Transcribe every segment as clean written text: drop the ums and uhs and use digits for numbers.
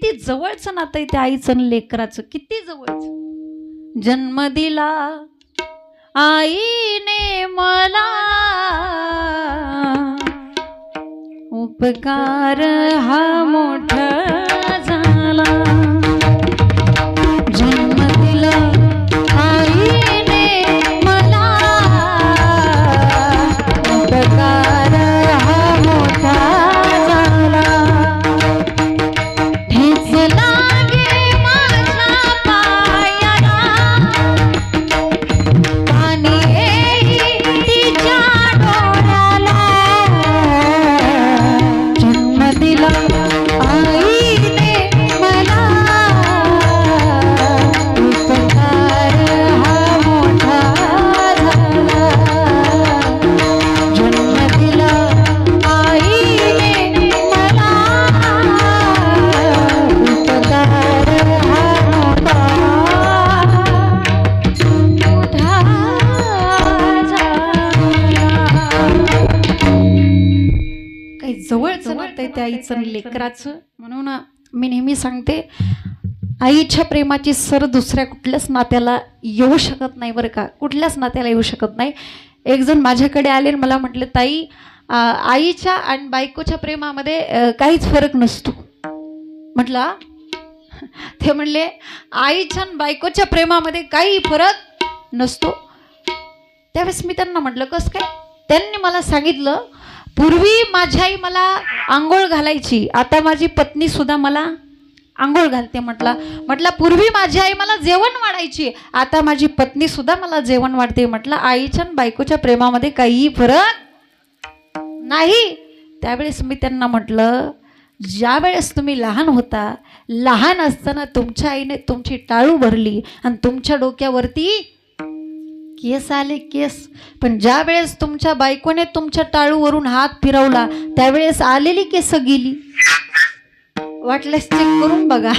किती जवळचं नातं आहे त्या आईचं आणि लेकराचं, किती जवळचं. जन्म दिला आईने मला, उपकार हा मोठा झाला. जन्म दिला आईने मला, उपकार हा मोठा झाला. ठेच लागे माझ्या पायाला, पाणी येई तिच्या डोळ्याला. जन्म दिला आईने मला, उपकार हा मोठा झाला. जन्म दिला आईने मला, उपकार हा मोठा काही जवळचं नातं आहे त्या आईचं आणि लेकराचं. म्हणून मी नेहमी सांगते, आईच्या प्रेमाची सर दुसऱ्या कुठल्याच नात्याला येऊ शकत नाही बरं का, कुठल्याच नात्याला येऊ शकत नाही. एक जण माझ्याकडे आले आणि मला म्हटले, ताई आईच्या आणि बायकोच्या प्रेमामध्ये काहीच फरक नसतो. म्हटलं, ते म्हणले आईच्या आणि बायकोच्या प्रेमामध्ये काही फरक नसतो. त्यावेळेस मी त्यांना म्हटलं कसं काय. त्यांनी मला सांगितलं, पूर्वी माझी आई मला आंघोळ घालायची, आता माझी पत्नी सुद्धा मला आंघोळ घालते. म्हटलं पूर्वी माझी आई मला जेवण वाढायची, आता माझी पत्नी सुद्धा मला जेवण वाढते. म्हटलं आईच्या आणि बायकोच्या प्रेमामध्ये काहीही फरक नाही. त्यावेळेस मी त्यांना म्हटलं, ज्या वेळेस तुम्ही लहान होता, लहान असताना तुमच्या आईने तुमची टाळू भरली आणि तुमच्या डोक्यावरती केस आले, केस. पण ज्या वेळेस तुमच्या बायकोने तुमच्या टाळूवरून हात फिरवला, त्यावेळेस आलेली केस गेली. वाटल्यास चेक करून बघा,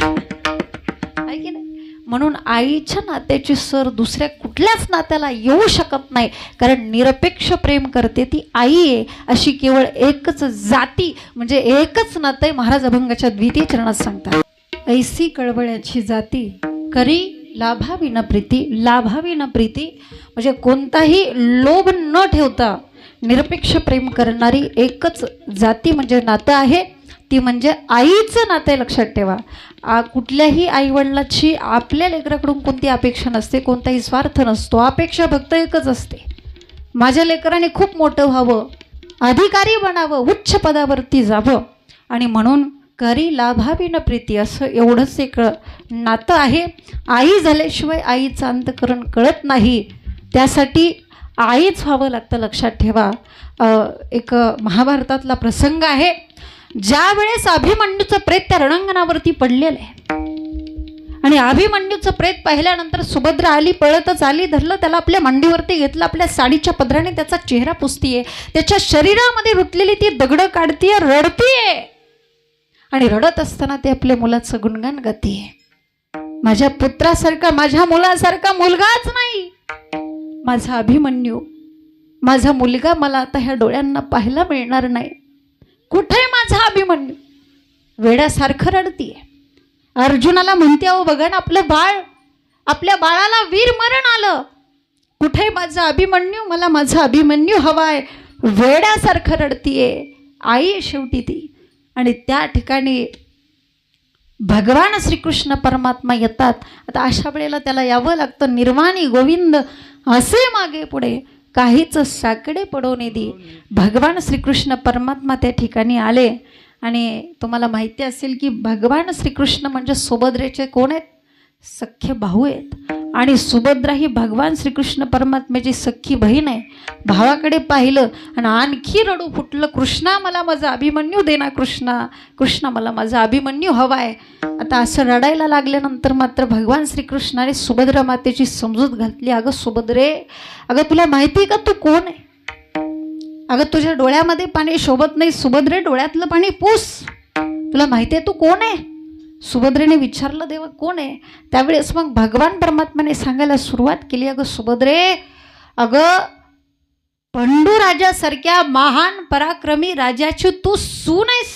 आहे की नाही. म्हणून आईच्या नात्याची सर दुसऱ्या कुठल्याच नात्याला येऊ शकत नाही, कारण निरपेक्ष प्रेम करते ती आई आहे. अशी केवळ एकच जाती म्हणजे एकच नातं आहे. महाराज अभंगाच्या द्वितीय चरणात सांगतात, ऐसी कळवळ्याची जाती करी लाभावी न प्रीती. लाभावी न प्रीती म्हणजे कोणताही लोभ न ठेवता निरपेक्ष प्रेम करणारी एकच जाती म्हणजे नातं आहे, ती म्हणजे आईचं नातं आहे. लक्षात ठेवा, कुठल्याही आईवडिलाची आपल्या लेकराकडून कोणती अपेक्षा नसते, कोणताही स्वार्थ नसतो. अपेक्षा फक्त एकच असते, माझ्या लेकराने खूप मोठं व्हावं, अधिकारी बनावं, उच्च पदावरती जावं. आणि म्हणून करी लाभावी न प्रीती असं एवढंच एक नातं आहे. आई झाल्याशिवाय आईचं अंतःकरण कळत नाही, त्यासाठी आईच व्हावं लागतं. लक्षात ठेवा, एक महाभारतातला प्रसंग आहे, ज्या वेळेस अभिमन्यूचं प्रेत त्या रणांगणावरती पडलेलं आहे आणि अभिमन्यूचं प्रेत पाहिल्यानंतर सुभद्रा आली, पळतच आली, धरलं त्याला आपल्या मांडीवरती घेतलं, आपल्या साडीच्या पदराने त्याचा चेहरा पुसतीये, त्याच्या शरीरामध्ये रुतलेली ती दगडं काढतीये, रडतीये आणि रडत असताना ते आपल्या मुलाचं गुणगान गातीये. माझ्या पुत्रासारखा, माझ्या मुलासारखा मुलगाच नाही माझा अभिमन्यू, माझा मुलगा मला आता ह्या डोळ्यांना पाहायला मिळणार नाही. कुठे माझा अभिमन्यू, वेड्यासारखं रडतीये. अर्जुनाला म्हणते, अहो बघा ना आपलं बाळ, आपल्या बाळाला वीर मरण आलं, कुठे माझा अभिमन्यू, मला माझा अभिमन्यू हवाय. वेड्यासारखं रडतीये. आई शेवटी ती. आणि त्या ठिकाणी भगवान श्रीकृष्ण परमात्मा येतात. आता अशा वेळेला त्याला यावं लागतं, निर्वाणी गोविंद असे मागे पुढे काहीच साकडे पडवणे दी. भगवान श्रीकृष्ण परमात्मा त्या ठिकाणी आले. आणि तुम्हाला माहिती असेल की भगवान श्रीकृष्ण म्हणजे सुभद्रेचे कोण आहेत, सख्खे भाऊ आहेत. आणि सुभद्रा ही भगवान श्रीकृष्ण परमात्म्याची सख्खी बहीण आहे. भावाकडे पाहिलं आणि आणखी रडू फुटलं, कृष्णा मला माझा अभिमन्यू दे ना, कृष्णा कृष्णा मला माझा अभिमन्यू हवाय. आता असं रडायला लागल्यानंतर मात्र भगवान श्रीकृष्णाने सुभद्रा मातेची समजूत घातली, अगं सुभद्रे, अगं तुला माहिती का तू कोण आहे, अगं तुझ्या डोळ्यामध्ये पाणी शोभत नाही, सुभद्रे डोळ्यातलं पाणी पुस, तुला माहिती आहे तू कोण आहे. सुभद्रेने विचारलं, देवा कोण आहे. त्यावेळेस मग भगवान परमात्माने सांगायला सुरुवात केली, अगं सुभद्रे, अगं पंडू राजासारख्या महान पराक्रमी राजाची तू सून आहेस.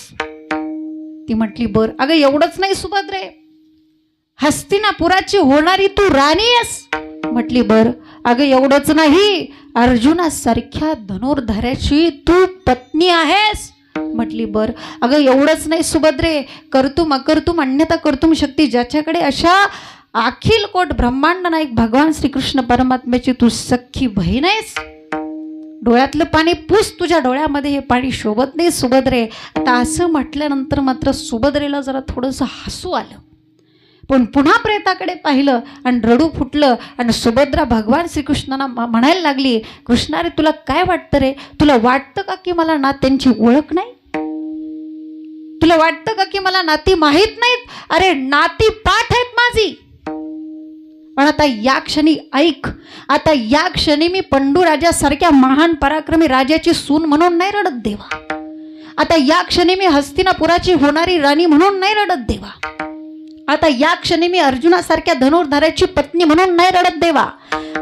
ती म्हटली बर. अगं एवढंच नाही सुभद्रे, हस्तिनापुराची होणारी तू राणी आहेस. म्हटली बर. अगं एवढंच नाही, अर्जुनासारख्या धनुर्धाऱ्याची तू पत्नी आहेस. म्हटली बर. अगं एवढंच नाही सुभद्रे, कर्तुम अकर्तुम अन्यथा कर्तुम शक्ती ज्याच्याकडे अशा अखिल कोट ब्रह्मांड नायक भगवान श्रीकृष्ण परमात्म्याची तू सख्खी बहीण आहेस. डोळ्यातलं पाणी पुस, तुझ्या डोळ्यामध्ये हे पाणी शोभत नाही सुभद्रे. आता असं म्हटल्यानंतर मात्र सुभद्रेला जरा थोडंसं हसू आलं, पण पुन्हा प्रेताकडे पाहिलं आणि रडू फुटलं. आणि सुभद्रा भगवान श्रीकृष्णांना म्हणायला लागली, कृष्णा रे तुला काय वाटतं रे? तुला वाटतं का की मला नात्यांची ओळख नाही? तुला वाटतं का की मला नाती माहीत नाहीत? अरे नाती पाठ आहेत माझी. पण आता या क्षणी ऐक, आता या क्षणी मी पंडूराजासारख्या महान पराक्रमी राजाची सून म्हणून नाही रडत देवा. आता या क्षणी मी हस्तिनापुराची होणारी राणी म्हणून नाही रडत देवा. आता या क्षणी मी अर्जुनासारख्या धनुर्धाऱ्याची पत्नी म्हणून नाही रडत देवा.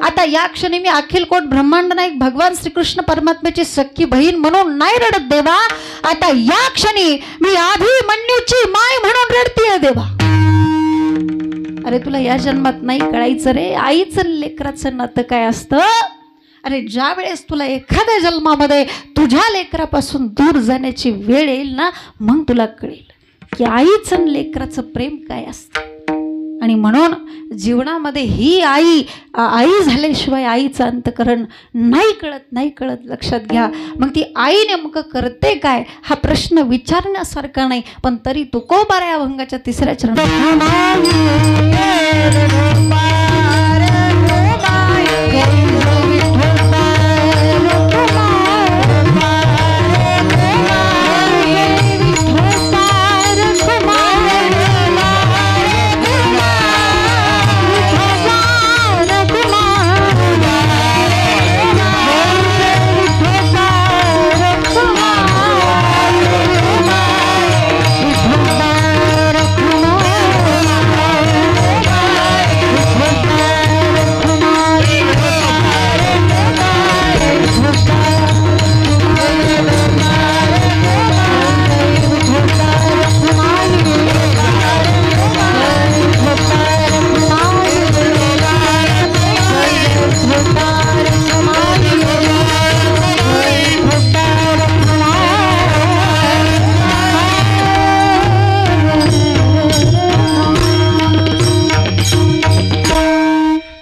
आता या क्षणी मी अखिल कोट ब्रह्मांड नायक भगवान श्रीकृष्ण परमात्म्याची सख्खी बहीण म्हणून नाही रडत देवा. आता या क्षणी मी अभिमन्यूची माय म्हणून रडतीये देवा. अरे तुला या जन्मात नाही कळायचं रे, आईचं लेकराचं नातं काय असतं. अरे ज्या वेळेस तुला एखाद्या जन्मामध्ये तुझ्या लेकरापासून दूर जाण्याची वेळ येईल ना, मग तुला कळेल की आईचं लेकराचं प्रेम काय असतं. आणि म्हणून जीवनामध्ये ही आई झाल्याशिवाय आईचं अंतकरण नाही कळत. लक्षात घ्या. मग ती आई नेमकं करते काय हा प्रश्न विचारण्यासारखा नाही, पण तरी तुकोबा या अभंगाच्या 3ऱ्या चरणात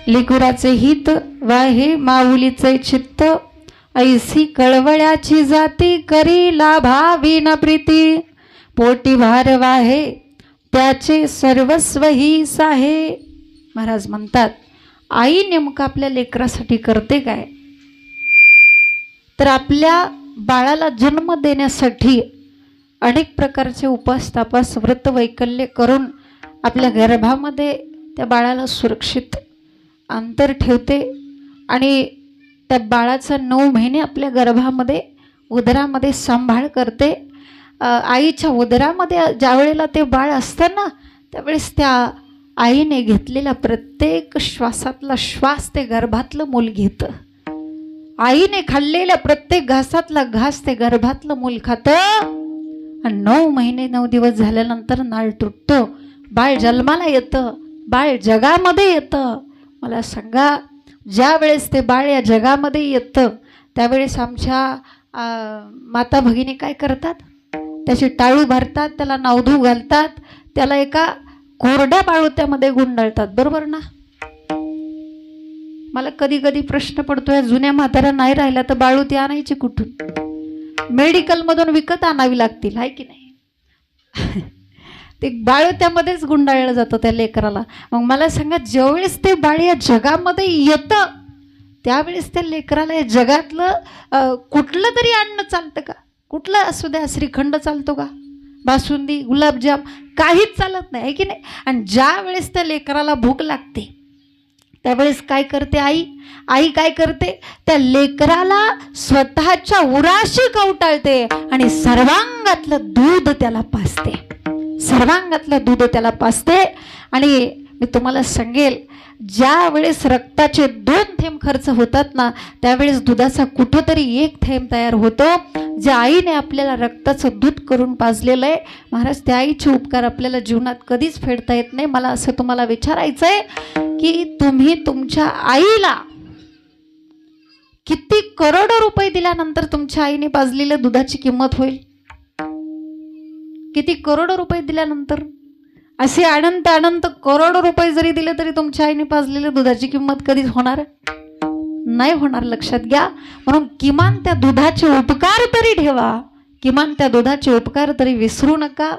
लेकुराचे हित वाहे माऊलीचे चित्त, ऐसी कळवळ्याची जाती करी लाभावी न प्रीती. पोटी भार वाहे त्याचे सर्वस्व ही साहे. महाराज म्हणतात आई नेमकं आपल्या लेकरासाठी करते काय, तर आपल्या बाळाला जन्म देण्यासाठी अनेक प्रकारचे उपास तापास व्रत वैकल्य करून आपल्या गर्भामध्ये त्या बाळाला सुरक्षित अंतर ठेवते. आणि त्या बाळाचा 9 महिने आपल्या गर्भामध्ये उदरामध्ये सांभाळ करते. आईच्या उदरामध्ये ज्या वेळेला ते बाळ असतं ना, त्यावेळेस त्या आईने घेतलेला प्रत्येक श्वासातला श्वास ते गर्भातलं मूल घेतं. आईने खाल्लेल्या प्रत्येक घासातला घास ते गर्भातलं मूल खातं. आणि 9 महिने 9 दिवस झाल्यानंतर नाळ तुटतो, बाळ जन्माला येतं, बाळ जगामध्ये येतं. मला सांगा, ज्या वेळेस ते बाळ या जगामध्ये येतं त्यावेळेस आमच्या माता भगिनी काय करतात, त्याची टाळू भरतात, त्याला नावधू घालतात, त्याला एका कोरड्या बाळुत्यामध्ये गुंडाळतात. बरोबर ना? मला कधी कधी प्रश्न पडतो, या जुन्या म्हातारा नाही राहिला तर बाळुती आणायची कुठून? मेडिकलमधून विकत आणावी लागतील, आहे की नाही? ते बाळुत्यामध्येच गुंडाळलं जातं त्या लेकराला. मग मला सांगा, ज्यावेळेस ते बाळ या जगामध्ये येतं त्यावेळेस त्या लेकराला या जगातलं कुठलं तरी अन्न चालतं का? कुठलं असू द्या, श्रीखंड चालतो का, बासुंदी, गुलाबजाम, काहीच चालत नाही, आहे की नाही? आणि ज्या वेळेस त्या लेकराला भूक लागते त्यावेळेस काय करते आई काय करते, त्या लेकराला स्वतःच्या उराशी कवटाळते आणि सर्वांगातलं दूध त्याला पाजते. आणि मी तुम्हाला सांगेल, ज्या वेळेस रक्ताचे 2 थेंब थेंब खर्च होतात ना, त्यावेळेस दुधाचा कुठंतरी एक थेंब तयार होतो. ज्या आईने आपल्याला रक्ताचं दूध करून पाजलेलं आहे महाराज, त्या आईचे उपकार आपल्याला जीवनात कधीच फेडता येत नाही. मला असं तुम्हाला विचारायचं आहे की तुम्ही तुमच्या आईला किती करोडो रुपये दिल्यानंतर तुमच्या आईने पाजलेल्या दुधाची किंमत होईल? किती करोडो रुपये दिल्यानंतर? असे अनंत अनंत करोडो रुपये जरी दिले तरी तुमच्या आईने पाजलेल्या दुधाची किंमत कधीच होणार नाही होणार. लक्षात घ्या. म्हणून किमान त्या दुधाचे उपकार तरी ठेवा, किमान त्या दुधाचे उपकार तरी विसरू नका.